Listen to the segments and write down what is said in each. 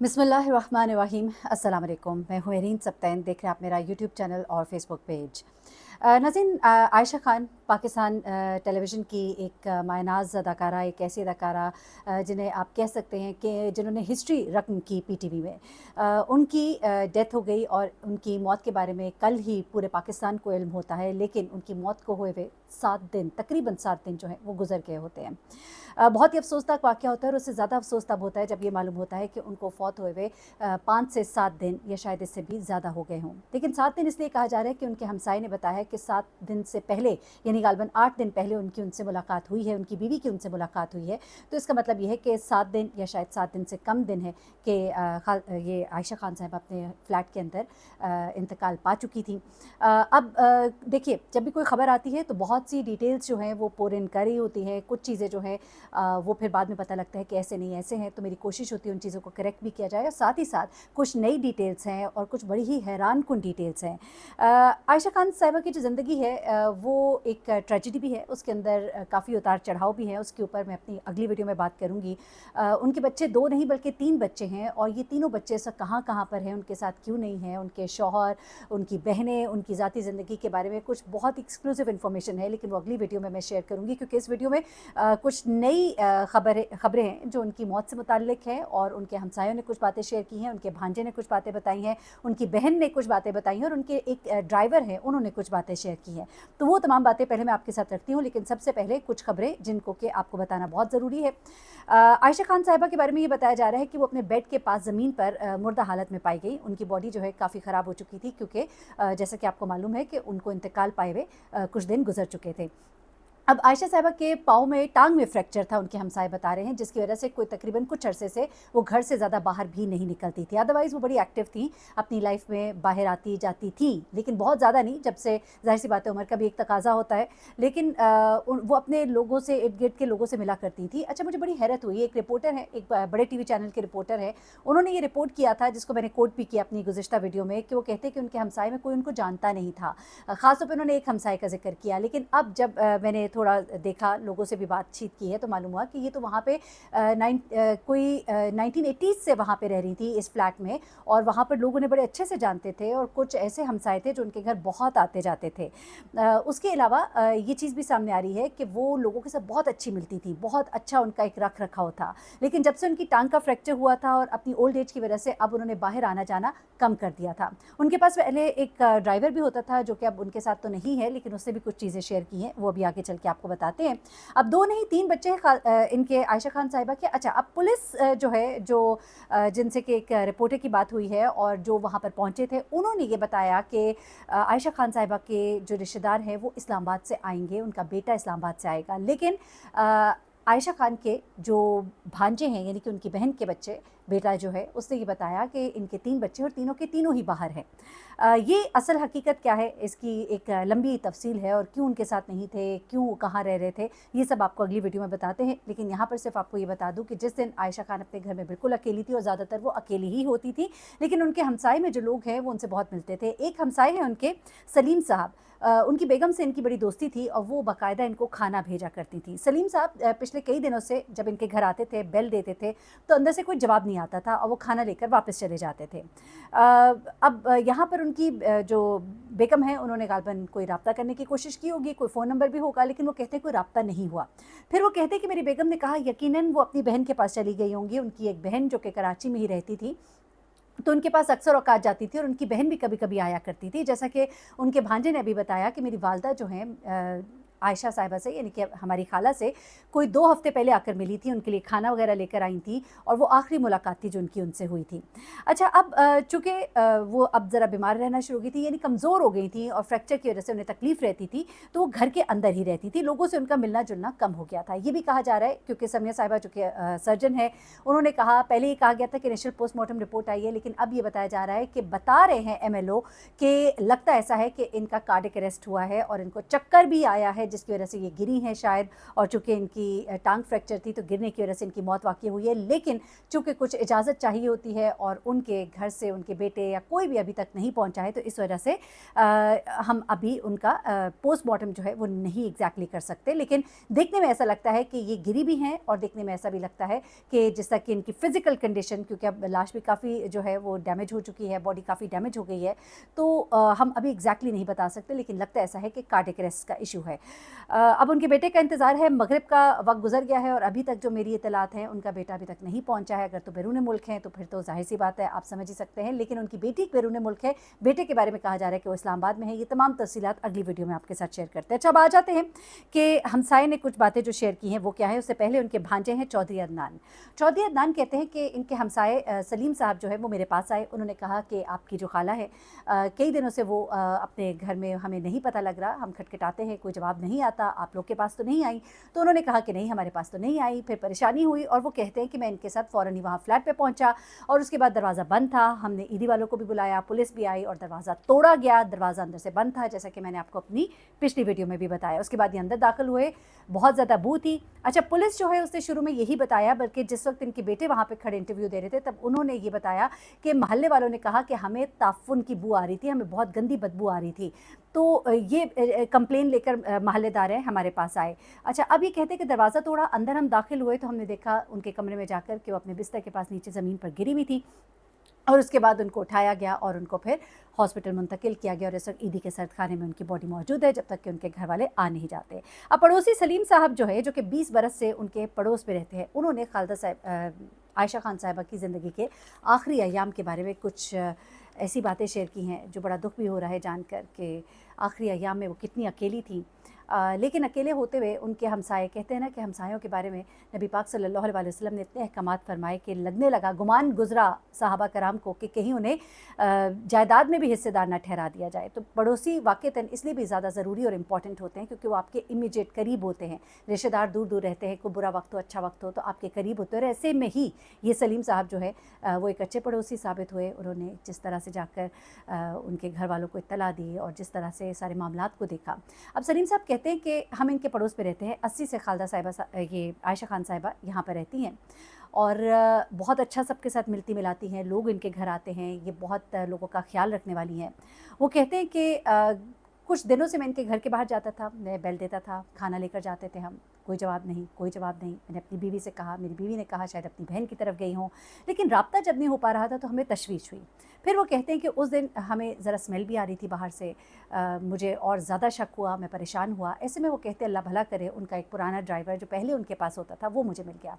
बिस्मिल्लाहिर्रहमानिर्रहीम। अस्सलाम वालेकुम। मैं हूँ मेरीन सब्तैन, देख रहे हैं आप मेरा यूट्यूब चैनल और फेसबुक पेज। नाज़रीन, आयशा खान पाकिस्तान टेलीविज़न की एक मायनाज़ अदाकारा, एक ऐसी अदाकारा जिन्हें आप कह सकते हैं कि जिन्होंने हिस्ट्री रकम की पीटीवी में। उनकी डेथ हो गई और उनकी मौत के बारे में कल ही पूरे पाकिस्तान को इल्म होता है, लेकिन उनकी मौत को हुए हुए 7 दिन, तकरीबन 7 दिन जो हैं वो गुजर गए होते हैं। बहुत ही अफसोसनाक वाक़या होता है और उससे ज़्यादा अफसोस तब होता है जब ये मालूम होता है कि उनको फ़ौत हुए हुए 5 से 7 दिन या शायद इससे भी ज़्यादा हो गए हों। लेकिन 7 दिन इसलिए कहा जा रहा है कि उनके हमसाये ने बताया है कि 7 दिन से पहले, यानी ग़ालिबन 8 दिन पहले उनकी उनसे मुलाकात हुई है, उनकी बीवी की उनसे मुलाकात हुई है। तो इसका मतलब ये है कि 7 दिन या शायद 7 दिन से कम दिन है कि ये आयशा खान साहिबा अपने फ्लैट के अंदर इंतकाल पा चुकी थी। अब देखिए, जब भी कोई ख़बर आती है तो बहुत सी डिटेल्स जो हैं वो पोर इन कर रही होती हैं। कुछ चीज़ें जो हैं वो फिर बाद में पता लगता है कि ऐसे नहीं ऐसे हैं, तो मेरी कोशिश होती है उन चीज़ों को करेक्ट भी किया जाए और साथ ही साथ कुछ नई डिटेल्स हैं और कुछ बड़ी ही हैरान कुन डिटेल्स हैं। आयशा खान साहिबा की जो ज़िंदगी है वो एक ट्रेजेडी भी है, उसके अंदर काफ़ी उतार चढ़ाव भी हैं, उसके ऊपर मैं अपनी अगली वीडियो में बात करूँगी। उनके बच्चे 2 नहीं बल्कि 3 बच्चे हैं और ये तीनों बच्चे सब कहाँ पर हैं, उनके साथ क्यों नहीं हैं, उनके शौहर, उनकी बहनें, उनकी ज़ाती ज़िंदगी के बारे में कुछ बहुत एक्सक्लूसिव इन्फॉर्मेशन है, लेकिन वो अगली वीडियो में मैं शेयर करूँगी क्योंकि इस वीडियो में कुछ नई खबरें हैं जो उनकी मौत से मुताल्लिक हैं और उनके हमसायों ने कुछ बातें शेयर की हैं, उनके भांजे ने कुछ बातें बताई हैं, उनकी बहन ने कुछ बातें बताई हैं और उनके एक ड्राइवर हैं, उन्होंने कुछ बातें शेयर की हैं। तो वो तमाम बातें पहले मैं आपके साथ रखती हूँ, लेकिन सबसे पहले कुछ खबरें जिनको कि आपको बताना बहुत ज़रूरी है। आयशा खान साहिबा के बारे में ये बताया जा रहा है कि वो अपने बेड के पास ज़मीन पर मुर्दा हालत में पाई गई। उनकी बॉडी जो है काफ़ी ख़राब हो चुकी थी क्योंकि जैसा कि आपको मालूम है कि उनको इंतकाल पाए हुए कुछ दिन गुजर चुके थे। अब आयशा साहिबा के पाँव में, टांग में फ्रैक्चर था, उनके हमसाये बता रहे हैं, जिसकी वजह से कोई तकरीबन कुछ अरसे से वो घर से ज़्यादा बाहर भी नहीं निकलती थी। अदरवाइज़ वो बड़ी एक्टिव थी, अपनी लाइफ में बाहर आती जाती थी, लेकिन बहुत ज़्यादा नहीं, जब से ज़ाहिर सी बात है उम्र का भी एक तकाज़ा होता है। लेकिन वो अपने लोगों से, इर्द गिर्द के लोगों से मिला करती थी। अच्छा, मुझे बड़ी हैरत हुई, एक रिपोर्टर है, एक बड़े टीवी चैनल के रिपोर्टर है, उन्होंने ये रिपोर्ट किया था जिसको मैंने कोट भी किया अपनी गुज़िश्ता वीडियो में, कि वो कहते हैं कि उनके हमसाये में कोई उनको जानता नहीं था। ख़ास तौर पे उन्होंने एक हमसाये का ज़िक्र किया, लेकिन अब जब मैंने थोड़ा देखा, लोगों से भी बातचीत की है, तो मालूम हुआ कि ये तो वहाँ पे कोई 1980s से वहाँ पे रह रही थी इस फ्लैट में और वहाँ पर लोग उन्हें बड़े अच्छे से जानते थे और कुछ ऐसे हमसाये थे जो उनके घर बहुत आते जाते थे। उसके अलावा ये चीज़ भी सामने आ रही है कि वो लोगों के साथ बहुत अच्छी मिलती थी, बहुत अच्छा उनका एक रख रखाव था। लेकिन जब से उनकी टांग का फ्रैक्चर हुआ था और अपनी ओल्ड एज की वजह से अब उन्होंने बाहर आना जाना कम कर दिया था। उनके पास पहले एक ड्राइवर भी होता था जो कि अब उनके साथ तो नहीं है, लेकिन उससे भी कुछ चीज़ें शेयर की हैं, वो अभी आगे चल के आपको बताते हैं। अब 2 नहीं 3 बच्चे हैं इनके, आयशा खान साहिबा के। अच्छा, अब पुलिस जो है, जो जिनसे कि एक रिपोर्टर की बात हुई है और जो वहाँ पर पहुँचे थे, उन्होंने ये बताया कि आयशा खान साहिबा के जो रिश्तेदार हैं वो इस्लामाबाद से आएंगे, उनका बेटा इस्लामाबाद से आएगा। लेकिन आयशा खान के जो भांजे हैं, यानी कि उनकी बहन के बच्चे, बेटा जो है, उसने ये बताया कि इनके 3 बच्चे और तीनों के तीनों ही बाहर हैं। ये असल हकीकत क्या है, इसकी एक लंबी तफसील है और क्यों उनके साथ नहीं थे, क्यों कहाँ रह रहे थे, ये सब आपको अगली वीडियो में बताते हैं। लेकिन यहाँ पर सिर्फ आपको ये बता दूँ कि जिस दिन आयशा खान अपने घर में बिल्कुल अकेली थी और ज़्यादातर वो अकेली ही होती थी, लेकिन उनके हमसाये में जो लोग हैं वो उनसे बहुत मिलते थे। एक हमसाये हैं उनके, सलीम साहब, उनकी बेगम से इनकी बड़ी दोस्ती थी और वो बाकायदा इनको खाना भेजा करती थी। सलीम साहब पिछले कई दिनों से जब इनके घर आते थे, बेल देते थे, तो अंदर से कोई जवाब नहीं आता था और वो खाना लेकर वापस चले जाते थे। अब यहाँ पर उनकी जो बेगम है, उन्होंने ग़ालिबन कोई राब्ता करने की कोशिश की होगी, कोई फ़ोन नंबर भी होगा, लेकिन वो कहते हैं कोई राब्ता नहीं हुआ। फिर वो कहते हैं कि मेरी बेगम ने कहा यकीनन वो अपनी बहन के पास चली गई होंगी। उनकी एक बहन जो कि कराची में ही रहती थी, तो उनके पास अक्सर औकात जाती थी और उनकी बहन भी कभी-कभी आया करती थी। जैसा कि उनके भांजे ने अभी बताया कि मेरी वालदा जो हैं आयशा साहिबा से, यानी कि हमारी खाला से, कोई 2 हफ़्ते पहले आकर मिली थी, उनके लिए खाना वगैरह लेकर आई थी और वो आखिरी मुलाकात थी जो उनकी उनसे हुई थी। अच्छा, अब चूँकि वो अब ज़रा बीमार रहना शुरू हो गई थी, यानी कमज़ोर हो गई थी और फ्रैक्चर की वजह से उन्हें तकलीफ़ रहती थी, तो वो घर के अंदर ही रहती थी, लोगों से उनका मिलना-जुलना कम हो गया था। ये भी कहा जा रहा है क्योंकि समिया साहिबा जो कि सर्जन है, उन्होंने कहा, पहले ये कहा गया था कि इनिशियल पोस्टमार्टम रिपोर्ट आई है, लेकिन अब ये बताया जा रहा है कि बता रहे हैं एमएलओ कि लगता ऐसा है कि इनका कार्डियक अरेस्ट हुआ है और इनको चक्कर भी आया है जिसकी वजह से ये गिरी हैं शायद, और चूँकि इनकी टांग फ्रैक्चर थी तो गिरने की वजह से इनकी मौत वाक़ई हुई है। लेकिन चूँकि कुछ इजाज़त चाहिए होती है और उनके घर से उनके बेटे या कोई भी अभी तक नहीं पहुँचा है, तो इस वजह से हम अभी उनका पोस्टमार्टम जो है वो नहीं एग्जैक्टली कर सकते। लेकिन देखने में ऐसा लगता है कि ये गिरी भी हैं, और देखने में ऐसा भी लगता है कि जिस तक कि इनकी फ़िज़िकल कंडीशन, क्योंकि अब लाश भी काफ़ी जो है वो डैमेज हो चुकी है, बॉडी काफ़ी डैमेज हो गई है, तो हम अभी एग्जैक्टली नहीं बता सकते, लेकिन लगता ऐसा है कि कार्डियक अरेस्ट का इशू है। अब उनके बेटे का इंतज़ार है। मगरिब का वक्त गुजर गया है और अभी तक जो मेरी इतलात हैं, उनका बेटा अभी तक नहीं पहुंचा है। अगर तो बैरून मुल्क हैं तो फिर तो जाहिर सी बात है, आप समझ ही सकते हैं, लेकिन उनकी बेटी बैरून मुल्क है। बेटे के बारे में कहा जा रहा है कि वो इस्लामाबाद में है। ये तमाम तफसीलात अगली वीडियो में आपके साथ शेयर करते हैं। अच्छा, अब आ जाते हैं कि हमसाये ने कुछ बातें जो शेयर की हैं वो क्या है। उससे पहले उनके भांजे हैं चौधरी अदनान। चौधरी अदनान कहते हैं कि इनके हमसाये सलीम साहब जो है वो मेरे पास आए। उन्होंने कहा कि आपकी जो खाला है, कई दिनों से वो अपने घर में, हमें नहीं पता लग रहा, हम खटखटाते हैं कोई जवाब नहीं आता, आप लोग के पास तो नहीं आई। तो उन्होंने कहा कि नहीं, हमारे पास तो नहीं आई। फिर परेशानी हुई और वो कहते हैं कि मैं इनके साथ फ़ौरन ही वहाँ फ्लैट पे पहुँचा, और उसके बाद दरवाज़ा बंद था। हमने ईदी वालों को भी बुलाया, पुलिस भी आई और दरवाज़ा तोड़ा गया। दरवाज़ा अंदर से बंद था, जैसा कि मैंने आपको अपनी पिछली वीडियो में भी बताया। उसके बाद ये अंदर दाखिल हुए, बहुत ज़्यादा बू थी। अच्छा, पुलिस जो है उसने शुरू में यही बताया, बल्कि जिस वक्त इनके बेटे वहाँ पे खड़े इंटरव्यू दे रहे थे तब उन्होंने ये बताया कि महल्ले वालों ने कहा कि हमें ताफ़ुन की बू आ रही थी, हमें बहुत गंदी बदबू आ रही थी। तो ये कंप्लेन लेकर महल्लेदार हैं हमारे पास आए। अच्छा, अब ये कहते हैं कि दरवाज़ा तोड़ा, अंदर हम दाखिल हुए तो हमने देखा उनके कमरे में जाकर कि वो अपने बिस्तर के पास नीचे ज़मीन पर गिरी हुई थी, और उसके बाद उनको उठाया गया और उनको फिर हॉस्पिटल मुंतकिल किया गया। और इस वक्त ईदी के सर्द खाने में उनकी बॉडी मौजूद है, जब तक कि उनके घर वाले आ नहीं जाते। अब पड़ोसी सलीम साहब जो है, जो कि 20 बरस से उनके पड़ोस में रहते हैं, उन्होंने खालदा साहब आयशा खान साहिबा की ज़िंदगी के आखिरी अयाम के बारे में कुछ ऐसी बातें शेयर की हैं जो बड़ा दुख भी हो रहा है जानकर कि आखिरी अयाम में वो कितनी अकेली थी। लेकिन अकेले होते हुए उनके हमसाये, कहते हैं ना कि हमसायों के बारे में नबी पाक सल्लल्लाहु अलैहि वसल्लम ने इतने अहकामात फरमाए कि लगने लगा, गुमान गुजरा सहाबा कराम को कि कहीं उन्हें जायदाद में भी हिस्सेदार ना ठहरा दिया जाए। तो पड़ोसी वाक़तन इसलिए भी ज़्यादा ज़रूरी और इम्पॉर्टेंट होते हैं क्योंकि वो आपके इमीडिएट करीब होते हैं। रिश्तेदार दूर दूर रहते हैं, कोई बुरा वक्त हो अच्छा वक्त हो तो आपके करीब होते हैं। और ऐसे में ही ये सलीम साहब जो है वो एक अच्छे पड़ोसी साबित हुए। उन्होंने जिस तरह से जाकर उनके घर वालों को इत्तला दी और जिस तरह से सारे मामलात को देखा। अब सलीम साहब कहते हैं कि हम इनके पड़ोस में रहते हैं। 80 से खालदा साहिबा, ये आयशा खान साहिबा यहाँ पर रहती हैं और बहुत अच्छा सबके साथ मिलती मिलाती हैं। लोग इनके घर आते हैं, ये बहुत लोगों का ख्याल रखने वाली हैं। वो कहते हैं कि कुछ दिनों से मैं इनके घर के बाहर जाता था, मैं बेल देता था, खाना लेकर जाते थे हम, कोई जवाब नहीं, कोई जवाब नहीं। मैंने अपनी बीवी से कहा, मेरी बीवी ने कहा शायद अपनी बहन की तरफ गई हों, लेकिन राब्ता जब नहीं हो पा रहा था तो हमें तशवीश हुई। फिर वो कहते हैं कि उस दिन हमें ज़रा स्मेल भी आ रही थी बाहर से, मुझे और ज़्यादा शक हुआ, मैं परेशान हुआ। ऐसे में वो कहते हैं अल्लाह भला करे, उनका एक पुराना ड्राइवर जो पहले उनके पास होता था वो मुझे मिल गया।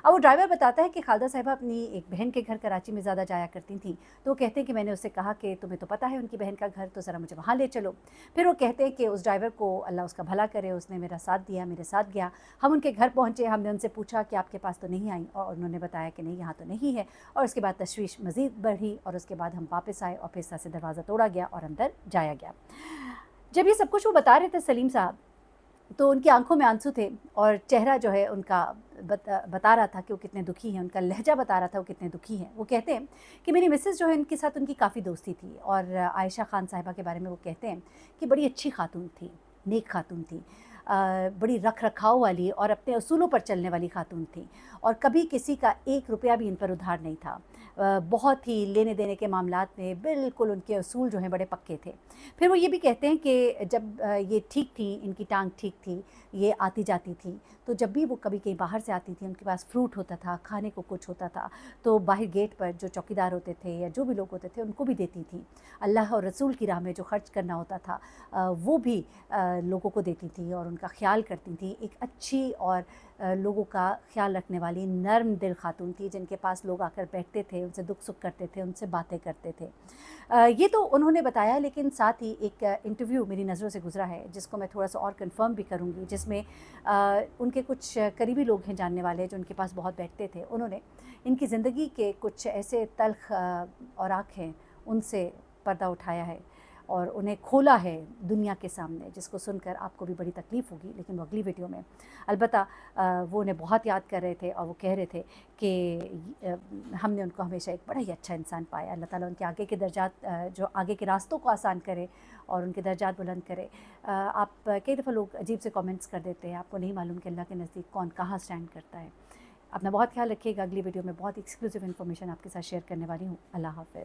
अब वो ड्राइवर बताता है कि खालदा साहिबा अपनी एक बहन के घर कराची में ज़्यादा जाया करती थी। तो वो कहते हैं कि मैंने उससे कहा कि तुम्हें तो पता है उनकी बहन का घर, तो ज़रा मुझे वहाँ ले चलो। फिर वो कहते हैं कि उस ड्राइवर को अल्लाह उसका भला करे, उसने मेरा साथ दिया, मेरे साथ गया। हम उनके घर पहुँचे, हमने उनसे पूछा कि आपके पास तो नहीं आई, और उन्होंने बताया कि नहीं, यहाँ तो नहीं है। और उसके बाद तशवीश मज़ीद बढ़ी और उसके बाद हम वापस आए और फिर से दरवाज़ा तोड़ा गया और अंदर जाया गया। जब ये सब कुछ वो बता रहे थे सलीम साहब, तो उनकी आंखों में आंसू थे और चेहरा जो है उनका बता रहा था कि वो कितने दुखी हैं, उनका लहजा बता रहा था वो कितने दुखी हैं। वो कहते हैं कि मेरी मिसेस जो है उनके साथ उनकी काफ़ी दोस्ती थी, और आयशा खान साहिबा के बारे में वो कहते हैं कि बड़ी अच्छी खातून थी, नेक खातून थी, बड़ी रख रखाव वाली और अपने असूलों पर चलने वाली खातून थी, और कभी किसी का 1 रुपया भी इन पर उधार नहीं था। बहुत ही लेने देने के मामलात में बिल्कुल उनके असूल जो हैं बड़े पक्के थे। फिर वो ये भी कहते हैं कि जब ये ठीक थी, इनकी टांग ठीक थी, ये आती जाती थी, तो जब भी वो कभी कहीं बाहर से आती थी, उनके पास फ्रूट होता था, खाने को कुछ होता था, तो बाहर गेट पर जो चौकीदार होते थे या जो भी लोग होते थे उनको भी देती थी। अल्लाह और रसूल की राह में जो खर्च करना होता था वो भी लोगों को देती थी और उनका ख्याल करती थी। एक अच्छी और लोगों का ख्याल रखने वाली नर्म दिल खातून थी, जिनके पास लोग आकर बैठते थे, उनसे दुख सुख करते थे, उनसे बातें करते थे। ये तो उन्होंने बताया, लेकिन साथ ही एक इंटरव्यू मेरी नज़रों से गुजरा है जिसको मैं थोड़ा सा और कंफर्म भी करूँगी, जिसमें उनके कुछ करीबी लोग हैं जानने वाले जो उनके पास बहुत बैठते थे। उन्होंने इनकी ज़िंदगी के कुछ ऐसे तल्ख औराक हैं उनसे पर्दा उठाया है اور انہیں کھولا ہے دنیا کے سامنے، جس کو سن کر آپ کو بھی بڑی تکلیف ہوگی، لیکن وہ اگلی ویڈیو میں البتہ وہ انہیں بہت یاد کر رہے تھے اور وہ کہہ رہے تھے کہ ہم نے ان کو ہمیشہ ایک بڑا ہی اچھا انسان پایا، اللہ تعالیٰ ان کے آگے کے درجات جو آگے کے راستوں کو آسان کرے اور ان کے درجات بلند کرے۔ آپ کئی دفعہ لوگ عجیب سے کامنٹس کر دیتے ہیں، آپ کو نہیں معلوم کہ اللہ کے نزدیک کون کہاں سٹینڈ کرتا ہے۔ اپنا بہت خیال رکھیے گا، اگلی ویڈیو میں بہت ایکسکلوسیو انفارمیشن آپ کے ساتھ شیئر کرنے والی ہوں۔ اللہ حافظ۔